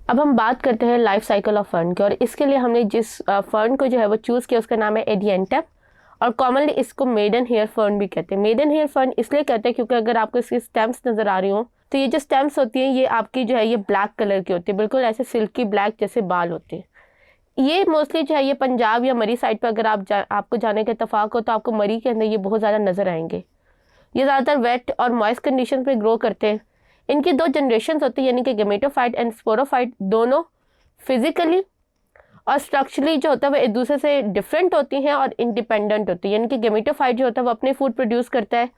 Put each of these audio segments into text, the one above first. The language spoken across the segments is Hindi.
अब हम बात करते हैं लाइफ साइकिल ऑफ फर्न की, और इसके लिए हमने जिस फर्न को जो है वो चूज़ किया उसका नाम है एडिएंटम, और कॉमनली इसको मेडन हेयर फर्न भी कहते हैं। मेडन हेयर फर्न इसलिए कहते हैं क्योंकि अगर आपको इसकी स्टेम्स नज़र आ रही हो तो ये जो स्टेम्स होती हैं ये आपकी जो है ये ब्लैक कलर की होती है, बिल्कुल ऐसे सिल्की ब्लैक जैसे बाल होते हैं। ये मोस्टली जो है ये पंजाब या मरी साइड पर अगर आपको जाने का इत्तेफाक हो तो आपको मरी के अंदर ये बहुत ज़्यादा नज़र आएंगे। ये ज़्यादातर वेट और मॉइस्ट कंडीशन पे ग्रो करते हैं। इनकी दो जनरेशन होती है, यानी कि गेमेटोफाइट एंड स्पोरोफाइट, दोनों फिजिकली और स्ट्रक्चरली जो होता है वो एक दूसरे से डिफरेंट होती हैं और इंडिपेंडेंट होती है। यानी कि गेमेटोफाइट जो होता है वो अपने फूड प्रोड्यूस करता है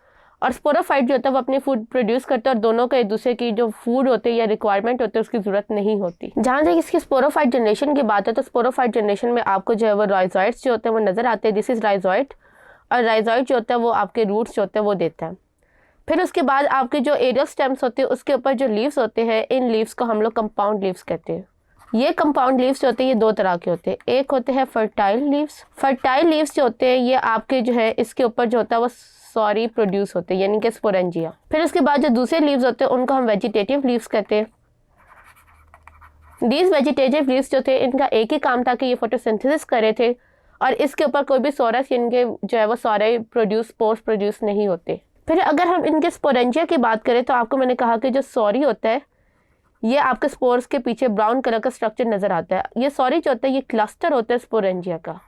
और स्पोरोफाइट जो होता है वो अपने फूड प्रोड्यूस करता है, और दोनों का एक दूसरे की जो फूड होते हैं या रिक्वायरमेंट होते हैं उसकी ज़रूरत नहीं होती। जहाँ तक इसकी स्पोरोफाइट जनरेशन की बात है तो स्पोरोफाइट जनरेशन में आपको जो है वो राइजॉइड्स जो होते हैं वो नज़र आते हैं। दिस इज़ राइजॉइड, और राइजॉइड जो होता है वो आपके रूट्स जो होते हैं वो देता है। फिर उसके बाद आपके जो एरियल स्टेम्स होते हैं उसके ऊपर जो लीव्स होते हैं, इन लीव्स को हम लोग कंपाउंड लीव्स कहते हैं। ये कंपाउंड लीव्स जो होते हैं ये दो तरह के होते हैं। एक होते हैं फर्टाइल लीव्स। फर्टाइल लीव्स जो होते हैं ये आपके जो है इसके ऊपर जो होता है वो सॉरी प्रोड्यूस होते हैं, यानी कि स्पोरेंजिया। फिर उसके बाद जो दूसरे लीव्स होते हैं उनको हम वेजिटेटिव लीव्स कहते हैं। दीज वेजिटेटिव लीव्स जो थे इनका एक ही काम था कि ये फोटोसिंथेसिस करे थे, और इसके ऊपर कोई भी सोरस इनके जो है वो सारे स्पोर्स प्रोड्यूस नहीं होते। फिर अगर हम इनके स्पोरेंजिया की बात करें तो आपको मैंने कहा कि जो सॉरी होता है ये आपके स्पोर्स के पीछे ब्राउन कलर का स्ट्रक्चर नजर आता है। ये सॉरी जो होता है ये क्लस्टर होता है स्पोरेंजिया का।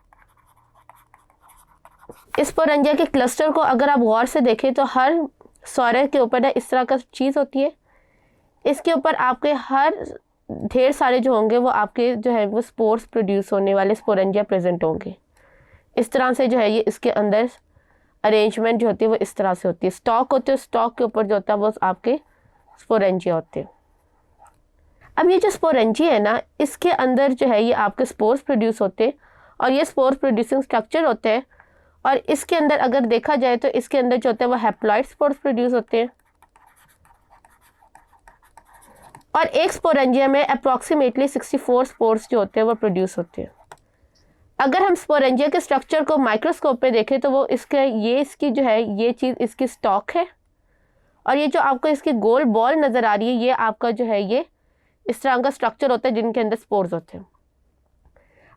इस स्पोरेंजिया के क्लस्टर को अगर आप गौर से देखें तो हर सॉरे के ऊपर ना इस तरह का चीज़ होती है। इसके ऊपर आपके हर ढेर सारे जो होंगे वो आपके जो है वो स्पोर्स प्रोड्यूस होने वाले स्पोरेंजिया प्रेजेंट होंगे। इस तरह से जो है ये इसके अंदर अरेंजमेंट जो होती है वो इस तरह से होती है। स्टॉक होते हैं, स्टॉक के ऊपर जो होता है वो आपके स्पोरेंजिया होते हैं। अब ये जो स्पोरेंजिया है ना इसके अंदर जो है ये आपके स्पोर्स प्रोड्यूस होते हैं, और ये स्पोर्स प्रोड्यूसिंग स्ट्रक्चर होते हैं। और इसके अंदर अगर देखा जाए तो इसके अंदर जो होता है वो हैप्लॉइड स्पोर्स प्रोड्यूस होते हैं, और एक स्पोरेंजिया में अप्रॉक्सीमेटली 64 स्पोर्स जो होते हैं वो प्रोड्यूस होते हैं। अगर हम स्पोरेंजिया के स्ट्रक्चर को माइक्रोस्कोप पे देखें तो वो इसकी जो है ये चीज़ इसकी स्टॉक है, और ये जो आपको इसकी गोल बॉल नज़र आ रही है ये आपका जो है ये इस तरह का स्ट्रक्चर होता है जिनके अंदर स्पोर्स होते हैं।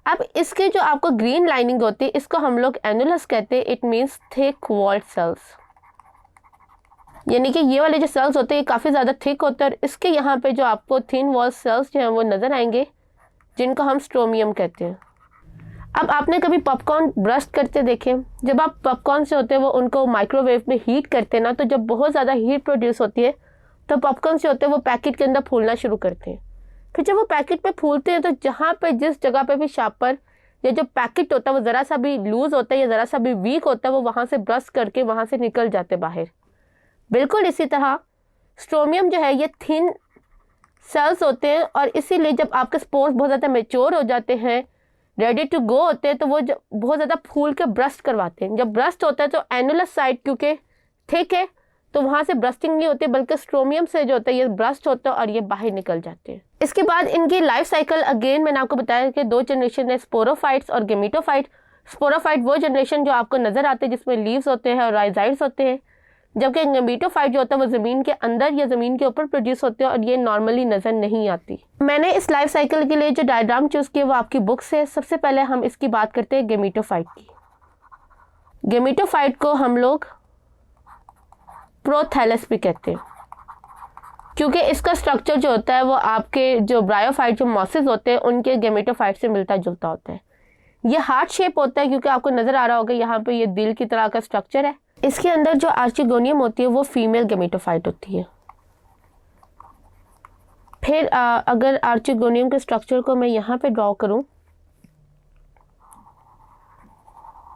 अब इसके जो आपको ग्रीन लाइनिंग होती है इसको हम लोग एनुलस कहते हैं। It means thick walled cells, यानी कि ये वाले जो सेल्स होते हैं ये काफ़ी ज़्यादा थिक होते हैं, और इसके यहाँ पे जो आपको थिन वॉल सेल्स जो हैं वो नज़र आएंगे जिनको हम स्ट्रोमियम कहते हैं। अब आपने कभी पॉपकॉर्न ब्रस्ट करते देखे? जब आप पॉपकॉर्न से होते हैं वो उनको माइक्रोवेव में हीट करते हैं ना, तो जब बहुत ज़्यादा हीट प्रोड्यूस होती है तो पॉपकॉर्न से होते हैं वो पैकेट के अंदर फूलना शुरू करते हैं। फिर जब वो पैकेट पे फूलते हैं तो जहाँ पे जिस जगह पे भी शार्पर या जो पैकेट होता है वो ज़रा सा भी लूज़ होता है या ज़रा सा भी वीक होता है वो वहाँ से ब्रश करके वहाँ से निकल जाते बाहर। बिल्कुल इसी तरह स्ट्रोमियम जो है ये थिन सेल्स होते हैं, और इसीलिए जब आपके स्पोर्स बहुत ज़्यादा मेच्योर हो जाते हैं, रेडी टू गो होते हैं, तो वो बहुत ज़्यादा फूल के ब्रस्ट करवाते हैं। जब ब्रस्ट होता है तो एनुलस साइड क्योंकि थिक है तो वहाँ से ब्रस्टिंग नहीं होती, बल्कि स्ट्रोमियम से जो होता है ये ब्रस्ट होता है और ये बाहर निकल जाते हैं। इसके बाद इनकी लाइफ साइकिल अगेन मैंने आपको बताया कि दो जनरेशन है, स्पोरोफाइट्स और गेमेटोफाइट। स्पोरोफाइट वो जनरेशन जो आपको नज़र आते हैं जिसमें लीव्स होते हैं और राइजाइड्स होते हैं, जबकि गेमेटोफाइट जो होता है वो ज़मीन के अंदर या ज़मीन के ऊपर प्रोड्यूस होते हैं और ये नॉर्मली नज़र नहीं आती। मैंने इस लाइफ साइकिल के लिए जो डायग्राम चूज़ किया वो आपकी बुक से। सबसे पहले हम इसकी बात करते हैं गेमेटोफाइट की। गेमेटोफाइट को हम लोग प्रोथैलस भी कहते हैं क्योंकि इसका स्ट्रक्चर जो होता है वो आपके जो ब्रायोफाइट जो मॉसेस होते हैं उनके गेमेटोफाइट से मिलता जुलता होता है। ये हार्ट शेप होता है क्योंकि आपको नज़र आ रहा होगा यहाँ पे ये दिल की तरह का स्ट्रक्चर है। इसके अंदर जो आर्चिगोनियम होती है वो फीमेल गेमेटोफाइट होती है। फिर अगर आर्चिगोनियम के स्ट्रक्चर को मैं यहाँ पे ड्रॉ करूँ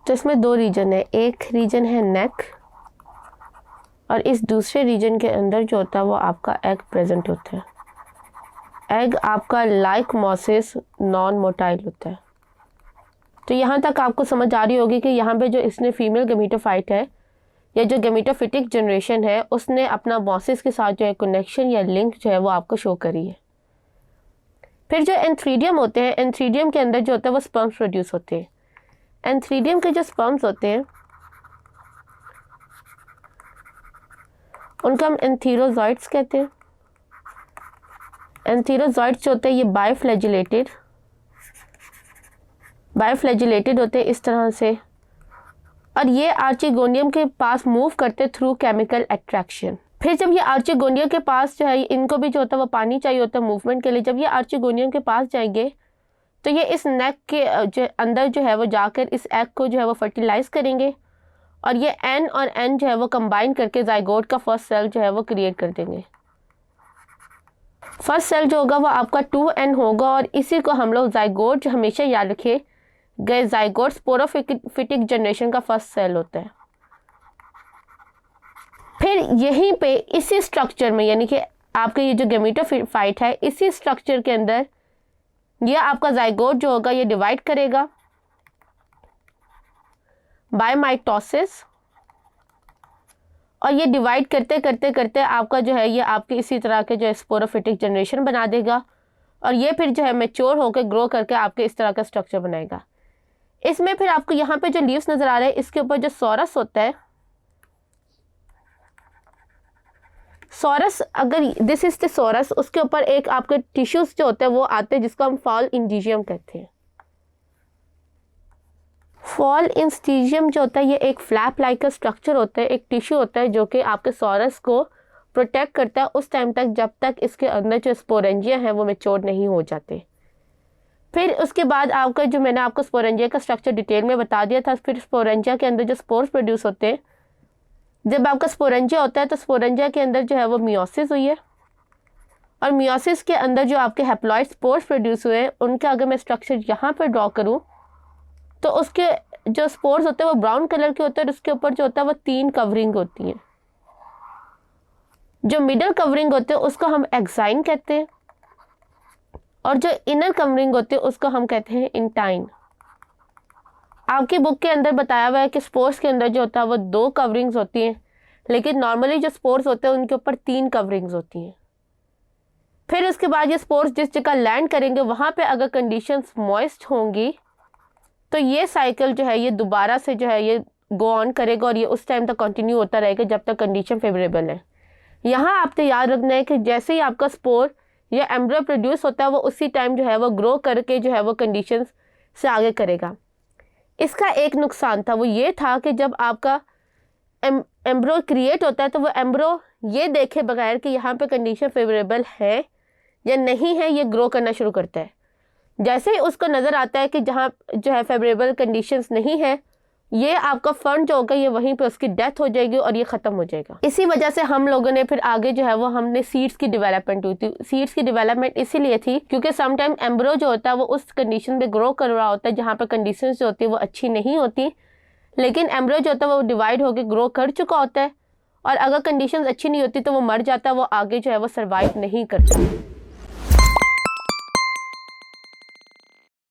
तो इसमें दो रीजन है। एक रीजन है नेक, और इस दूसरे रीजन के अंदर जो होता है वो आपका एग प्रेजेंट होता है। एग आपका लाइक मॉसेस नॉन मोटाइल होता है। तो यहाँ तक आपको समझ आ रही होगी कि यहाँ पे जो इसने फीमेल गेमेटोफाइट है या जो गेमेटोफिटिक जनरेशन है उसने अपना मॉसेस के साथ जो है कनेक्शन या लिंक जो है वो आपको शो करी है। फिर जो एंथ्रीडियम होते हैं, एंथ्रीडियम के अंदर जो होता है वो स्पर्म्स प्रोड्यूस होते हैं। एंथ्रीडियम के जो स्पर्म्स होते हैं उनका हम एंथीरोजॉइड्स कहते हैं। एंथेरोजॉइड्स जो होते हैं ये बायोफ्लैजिलेटेड होते हैं इस तरह से, और ये आर्चिगोनियम के पास मूव करते थ्रू केमिकल अट्रैक्शन। फिर जब ये आर्चिगोनियम के पास जो है, इनको भी जो होता है वो पानी चाहिए होता है मूवमेंट के लिए, जब ये आर्चिगोनियम के पास जाएंगे तो ये इस नेक के जो अंदर जो है वो जाकर इस एग को जो है वो फर्टिलाइज करेंगे, और ये एन और एन जो है वो कंबाइन करके जाइगोट का फर्स्ट सेल जो है वो क्रिएट कर देंगे। फर्स्ट सेल जो होगा वो आपका 2n होगा, और इसी को हम लोग जाइगोट, जो हमेशा याद रखिए गए, जाइगोट स्पोरोफिटिक जनरेशन का फर्स्ट सेल होता है। फिर यहीं पे इसी स्ट्रक्चर में, यानी कि आपके ये जो गैमेटोफाइट है, इसी स्ट्रक्चर के अंदर ये आपका जाइगोट जो होगा ये डिवाइड करेगा बाय माइटोसिस, और ये डिवाइड करते करते करते आपका जो है ये आपके इसी तरह के जो है स्पोरोफिटिक जनरेशन बना देगा, और ये फिर जो है मैच्योर होकर ग्रो करके आपके इस तरह का स्ट्रक्चर बनाएगा। इसमें फिर आपको यहाँ पे जो लीव्स नज़र आ रहे हैं, इसके ऊपर जो सॉरस होता है, सॉरस, अगर दिस इज द सॉरस, उसके ऊपर एक आपके टिश्यूज जो होते हैं वो आते हैं जिसको हम फॉल इंडिजियम कहते हैं। फॉल इंस्टीजियम जो होता है ये एक फ्लैप लाइक का स्ट्रक्चर होता है, एक टिश्यू होता है जो कि आपके सॉरस को प्रोटेक्ट करता है उस टाइम तक जब तक इसके अंदर जो स्पोरेंजिया है वो मैच्योर नहीं हो जाते। फिर उसके बाद आपका जो मैंने आपको स्पोरेंजिया का स्ट्रक्चर डिटेल में बता दिया था। फिर स्पोरेंजिया के अंदर जो स्पोर्स प्रोड्यूस होते हैं, जब आपका स्पोरेंजिया होता है तो स्पोरेंजिया के अंदर जो है वो मियोसिस हुई है, और मियोसिस के अंदर जो आपके हैप्लॉइड स्पोर्स प्रोड्यूस हुए हैं उनका अगर मैं स्ट्रक्चर यहाँ पर ड्रॉ करूँ तो उसके जो स्पोर्स होते हैं वो ब्राउन कलर के होते हैं, और उसके ऊपर जो होता है वो 3 कवरिंग होती हैं। जो मिडल कवरिंग होते हैं उसको हम एक्साइन कहते हैं, और जो इनर कवरिंग होते हैं उसको हम कहते हैं इंटाइन। आपकी बुक के अंदर बताया हुआ है कि स्पोर्स के अंदर जो होता है वो 2 कवरिंग्स होती हैं, लेकिन नॉर्मली जो स्पोर्स होते हैं उनके ऊपर 3 कवरिंग्स होती हैं। फिर उसके बाद ये स्पोर्स जिस जगह लैंड करेंगे वहाँ पे अगर कंडीशंस मॉइस्ट होंगी तो ये साइकिल जो है ये दोबारा से जो है ये गो ऑन करेगा, और ये उस टाइम तक कंटिन्यू होता रहेगा जब तक कंडीशन फेवरेबल है। यहाँ आपको याद रखना है कि जैसे ही आपका स्पोर या एम्ब्रियो प्रोड्यूस होता है वो उसी टाइम जो है वो ग्रो करके जो है वो कंडीशंस से आगे करेगा। इसका एक नुकसान था, वो ये था कि जब आपका एम्ब्रियो क्रिएट होता है तो वो एम्ब्रियो ये देखे बगैर कि यहाँ पे कंडीशन फेवरेबल है या नहीं है, ये ग्रो करना शुरू करता है। जैसे ही उसको नज़र आता है कि जहाँ जो है फेवरेबल कंडीशंस नहीं है, ये आपका फंड जो होगा ये वहीं पे उसकी डेथ हो जाएगी और ये ख़त्म हो जाएगा। इसी वजह से हम लोगों ने फिर आगे जो है वो हमने सीड्स की डेवलपमेंट हुई थी। सीड्स की डेवलपमेंट इसीलिए थी क्योंकि समटाइम एम्ब्रियो जो होता है वो उस कंडीशन पे ग्रो कर रहा होता है जहाँ पर कंडीशन जो होती है वो अच्छी नहीं होती, लेकिन एम्ब्रियो जो होता है वो डिवाइड होकर ग्रो कर चुका होता है, और अगर कंडीशन अच्छी नहीं होती तो वो मर जाता है, वो आगे जो है वो सर्वाइव नहीं करता।